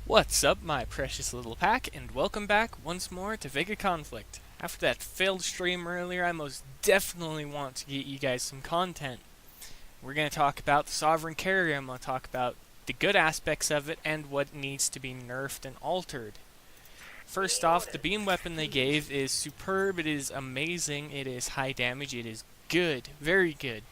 What's up, my precious little pack, and welcome back once more to VEGA Conflict. After that failed stream earlier, I most definitely want to get you guys some content. We're going to talk about the Sovereign Carrier. I'm going to talk about the good aspects of it and what needs to be nerfed and altered. First off, the beam weapon they gave is superb, it is amazing, it is high damage, it is good, very good.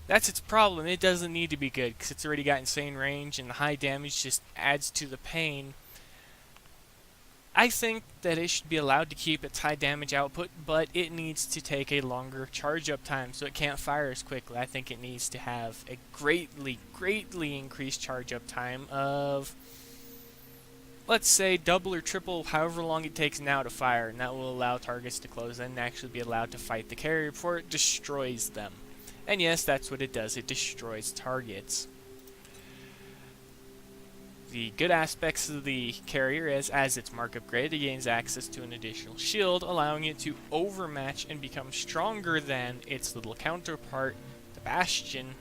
That's its problem. It doesn't need to be good because it's already got insane range and the high damage just adds to the pain. I think that it should be allowed to keep its high damage output, but it needs to take a longer charge up time so it can't fire as quickly. I think it needs to have a greatly increased charge up time of, let's say, double or triple however long it takes now to fire, and that will allow targets to close in and actually be allowed to fight the carrier before it destroys them. And yes, that's what it does. It destroys targets. The good aspects of the carrier is, as its mark upgrade, it gains access to an additional shield, allowing it to overmatch and become stronger than its little counterpart, the Bastion,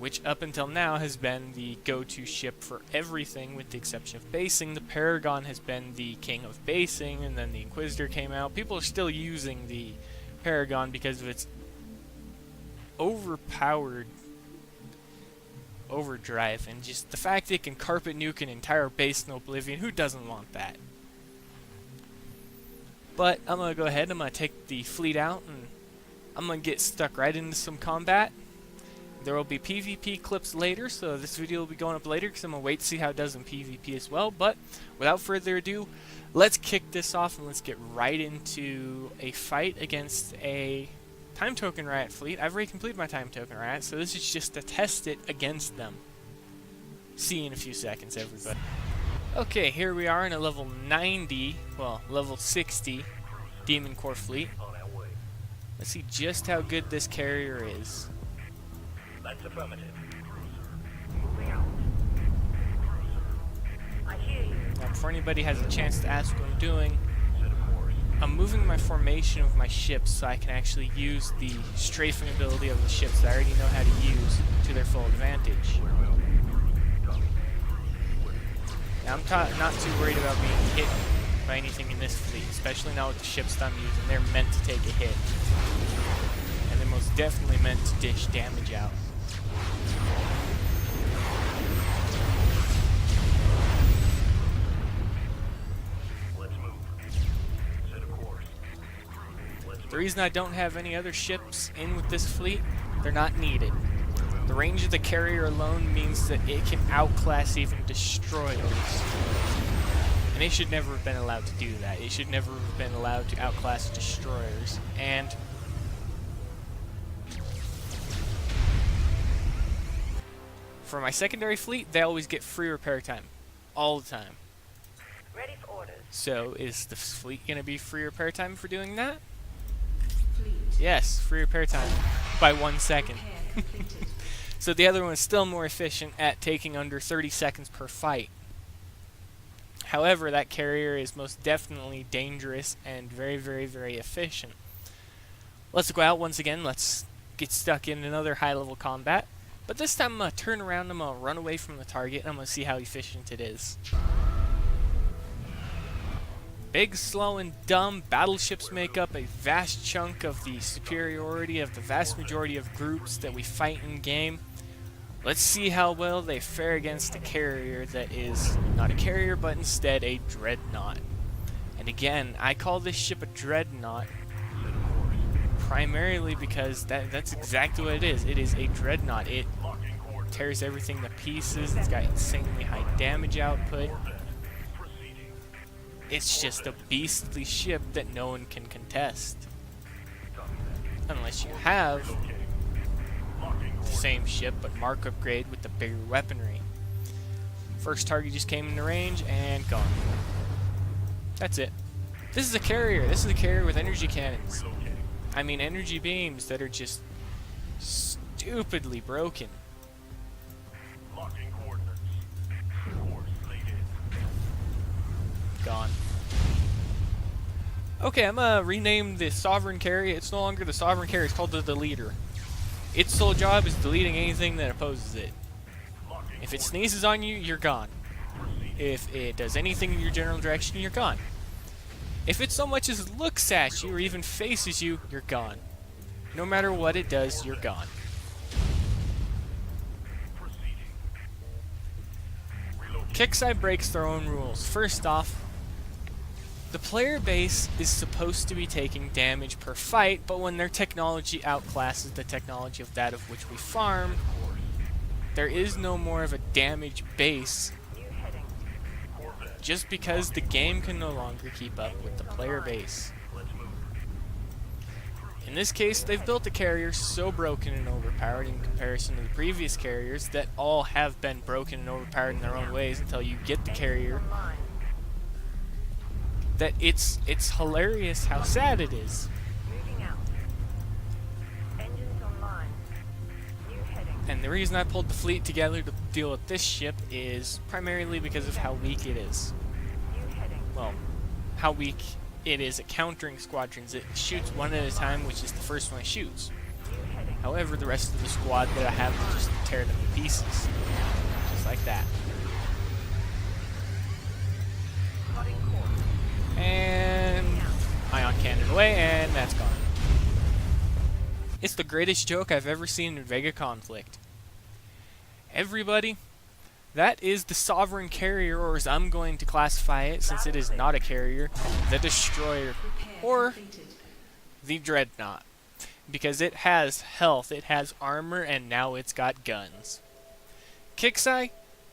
which up until now has been the go-to ship for everything with the exception of basing. The Paragon has been the king of basing, and then the Inquisitor came out. People are still using the Paragon because of its overpowered overdrive and just the fact it can carpet nuke an entire base in Oblivion. Who doesn't want that? But I'm gonna go ahead, I'm gonna take the fleet out and I'm gonna get stuck right into some combat. There will be PvP clips later, so this video will be going up later because I'm gonna wait to see how it does in PvP as well. But without further ado, let's kick this off and let's get right into a fight against a Time Token Riot fleet. I've already completed my Time Token Riot, so this is just to test it against them. See you in a few seconds, everybody. Okay, here we are in a level 90, well, level 60 Demon Core fleet. Let's see just how good this carrier is. That's affirmative. Now, before anybody has a chance to ask what I'm doing, I'm moving my formation of my ships so I can actually use the strafing ability of the ships that I already know how to use to their full advantage. Now I'm not too worried about being hit by anything in this fleet, especially now with the ships that I'm using. They're meant to take a hit. And they're most definitely meant to dish damage out. The reason I don't have any other ships in with this fleet, they're not needed. The range of the carrier alone means that it can outclass even destroyers. And it should never have been allowed to do that. It should never have been allowed to outclass destroyers. And for my secondary fleet, they always get free repair time. All the time. Ready for orders. So is the fleet going to be free repair time for doing that? Fleet. Yes, free repair time by 1 second. So the other one is still more efficient at taking under 30 seconds per fight. However, that carrier is most definitely dangerous and very efficient. Let's go out once again. Let's get stuck in another high-level combat. But this time I'm going to turn around, I'm going to run away from the target, and I'm going to see how efficient it is. Big, slow, and dumb battleships make up a vast chunk of the superiority of the vast majority of groups that we fight in game. Let's see how well they fare against a carrier that is not a carrier but instead a dreadnought. And again, I call this ship a dreadnought primarily because that's exactly what it is. It is a dreadnought. It tears everything to pieces. It's got insanely high damage output. It's just a beastly ship that no one can contest. Unless you have the same ship but mark upgrade with the bigger weaponry. First target just came into range and gone. That's it. This is a carrier. This is a carrier with energy cannons. I mean energy beams that are just stupidly broken. Gone. Okay, I'm gonna rename the Sovereign Carrier. It's no longer the Sovereign Carrier, it's called the Deleter. Its sole job is deleting anything that opposes it. If it sneezes on you, you're gone. If it does anything in your general direction, you're gone. If it so much as looks at you or even faces you, you're gone. No matter what it does, you're gone. Kickside breaks their own rules. First off, the player base is supposed to be taking damage per fight, but when their technology outclasses the technology of that of which we farm, there is no more of a damage base just because the game can no longer keep up with the player base. In this case, they've built a carrier so broken and overpowered in comparison to the previous carriers that all have been broken and overpowered in their own ways until you get the carrier, that it's hilarious how sad it is. Moving out. Engines online. New heading. And the reason I pulled the fleet together to deal with this ship is primarily because of how weak it is. New heading. Well, how weak it is at countering squadrons. It shoots one at a time, which is the first one it shoots. New heading. However, the rest of the squad that I have will just tear them to pieces. Just like that. Plotting course. And ion cannon away, and that's gone. It's the greatest joke I've ever seen in VEGA conflict. Everybody, that is the sovereign carrier, or as I'm going to classify it, since it is not a carrier, the destroyer, or the dreadnought. Because it has health, it has armor, and now it's got guns. Kixai,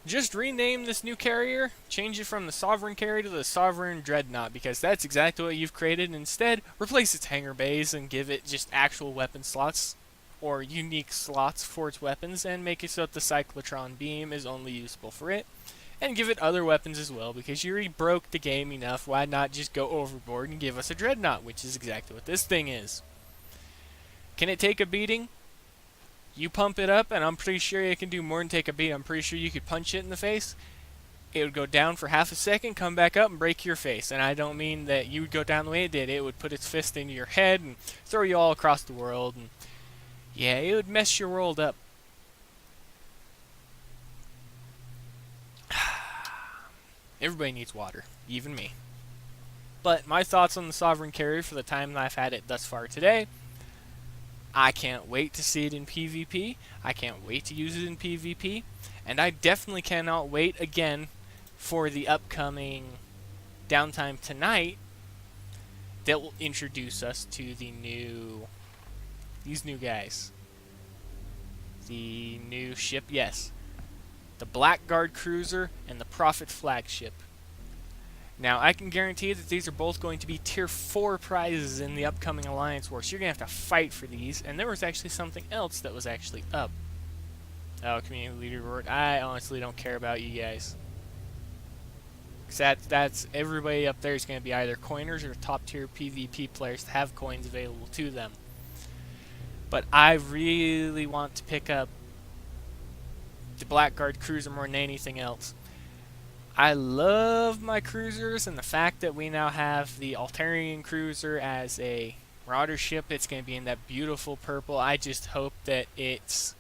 just rename this new carrier, change it from the sovereign carrier to the sovereign dreadnought, because that's exactly what you've created. Instead, replace its hangar bays and give it just actual weapon slots, or unique slots for its weapons, and make it so that the cyclotron beam is only usable for it, and give it other weapons as well, because you already broke the game enough. Why not just go overboard and give us a dreadnought, which is exactly what this thing is. Can it take a beating? You pump it up, and I'm pretty sure it can do more than take a beat. I'm pretty sure you could punch it in the face. It would go down for half a second, come back up, and break your face. And I don't mean that you would go down the way it did. It would put its fist into your head and throw you all across the world. And yeah, it would mess your world up. Everybody needs water, even me. But my thoughts on the Sovereign Carrier for the time that I've had it thus far today: I can't wait to see it in PvP. I can't wait to use it in PvP. And I definitely cannot wait again for the upcoming downtime tonight that will introduce us to these new guys. The new ship, yes. The Blackguard Cruiser and the Prophet Flagship. Now, I can guarantee that these are both going to be Tier 4 prizes in the upcoming Alliance War, so you're going to have to fight for these. And there was actually something else that was actually up. Oh, Community Leader Reward. I honestly don't care about you guys. Because that's everybody up there is going to be either coiners or top tier PvP players that have coins available to them. But I really want to pick up the Blackguard Cruiser more than anything else. I love my cruisers, and the fact that we now have the Altarian Cruiser as a Marauder ship, it's going to be in that beautiful purple. I just hope that it's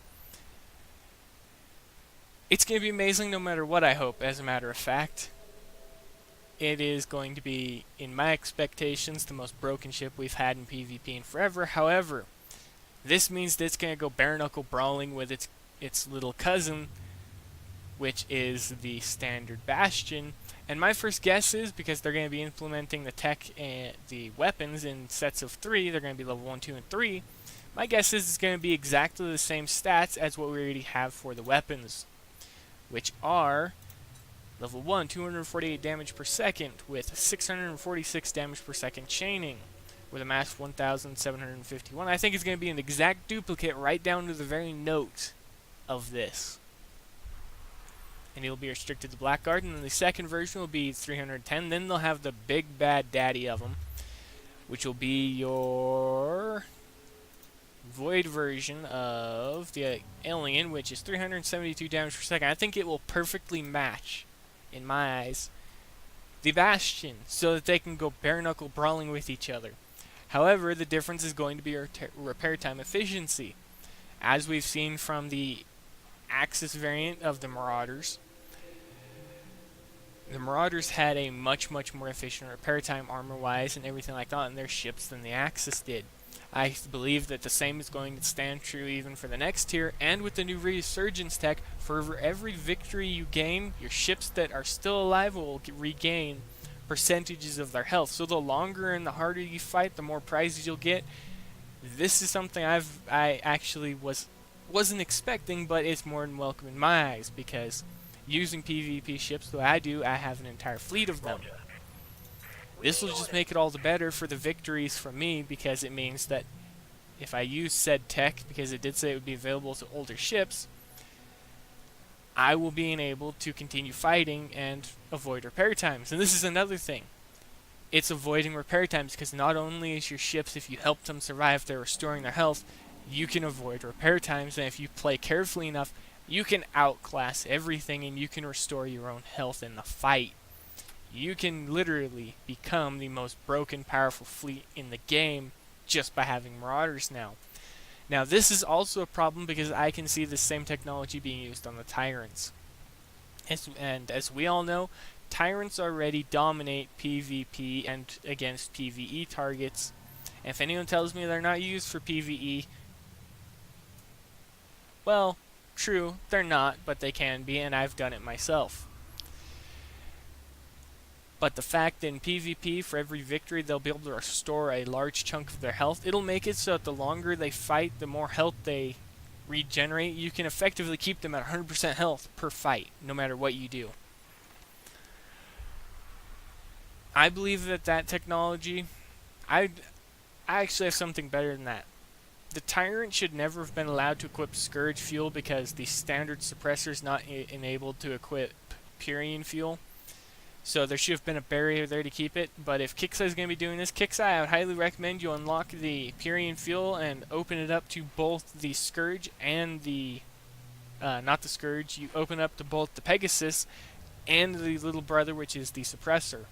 going to be amazing no matter what, I hope, as a matter of fact. It is going to be, in my expectations, the most broken ship we've had in PvP in forever. However, this means that it's going to go bare-knuckle brawling with its little cousin, which is the standard bastion. And my first guess is, because they're going to be implementing the tech and the weapons in sets of 3, they're going to be level 1, 2, and 3. My guess is it's going to be exactly the same stats as what we already have for the weapons, which are level 1, 248 damage per second with 646 damage per second chaining, with a mass of 1,751. I think it's going to be an exact duplicate right down to the very note of this. And it'll be restricted to Blackguard, and then the second version will be 310. Then they'll have the big bad daddy of them, which will be your Void version of the Alien, which is 372 damage per second. I think it will perfectly match, in my eyes, the Bastion, so that they can go bare-knuckle brawling with each other. However, the difference is going to be repair time efficiency. As we've seen from the Axis variant of the Marauders, The Marauders had a much more efficient repair time armor-wise and everything like that on their ships than the Axis did. I believe that the same is going to stand true even for the next tier, and with the new Resurgence tech, for every victory you gain, your ships that are still alive will regain percentages of their health. So the longer and the harder you fight, the more prizes you'll get. This is something I actually wasn't expecting, but it's more than welcome in my eyes, because using PvP ships the way I do, I have an entire fleet of them. This will just make it all the better for the victories for me, because it means that if I use said tech, because it did say it would be available to older ships, I will be able to continue fighting and avoid repair times. And this is another thing. It's avoiding repair times, because not only is your ships, if you help them survive, they're restoring their health, you can avoid repair times, and if you play carefully enough, you can outclass everything and you can restore your own health in the fight. You can literally become the most broken, powerful fleet in the game just by having Marauders now. Now, this is also a problem because I can see the same technology being used on the Tyrants. And as we all know, Tyrants already dominate PvP and against PvE targets. And if anyone tells me they're not used for PvE, well, true, they're not, but they can be, and I've done it myself. But the fact that in PvP, for every victory, they'll be able to restore a large chunk of their health. It'll make it so that the longer they fight, the more health they regenerate. You can effectively keep them at 100% health per fight, no matter what you do. I believe that technology, I actually have something better than that. The Tyrant should never have been allowed to equip Scourge fuel because the standard suppressor is not enabled to equip Purian fuel. So there should have been a barrier there to keep it, but if Kixeye is going to be doing this, Kixeye, I would highly recommend you unlock the Purian fuel and open it up to both the Scourge and the, not the Scourge, you open up to both the Pegasus and the little brother, which is the suppressor.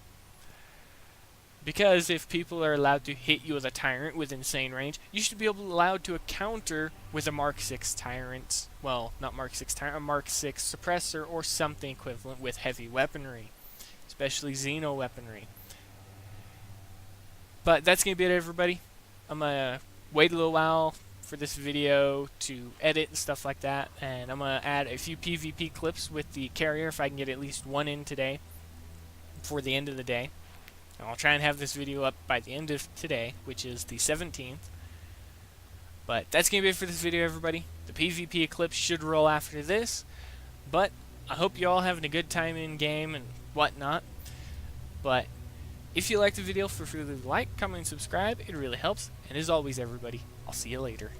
Because if people are allowed to hit you with a Tyrant with insane range, you should be allowed to counter with a Mark 6 Tyrant, well, not Mark 6 Tyrant, a Mark 6 suppressor or something equivalent with heavy weaponry. Especially Xeno weaponry. But that's going to be it, everybody. I'm going to wait a little while for this video to edit and stuff like that, and I'm going to add a few PvP clips with the carrier if I can get at least one in today before the end of the day. And I'll try and have this video up by the end of today, which is the 17th. But that's going to be it for this video, everybody. The PvP eclipse should roll after this, but I hope you all having a good time in game and whatnot. But if you liked the video, feel free to like, comment, and subscribe. It really helps. And as always, everybody, I'll see you later.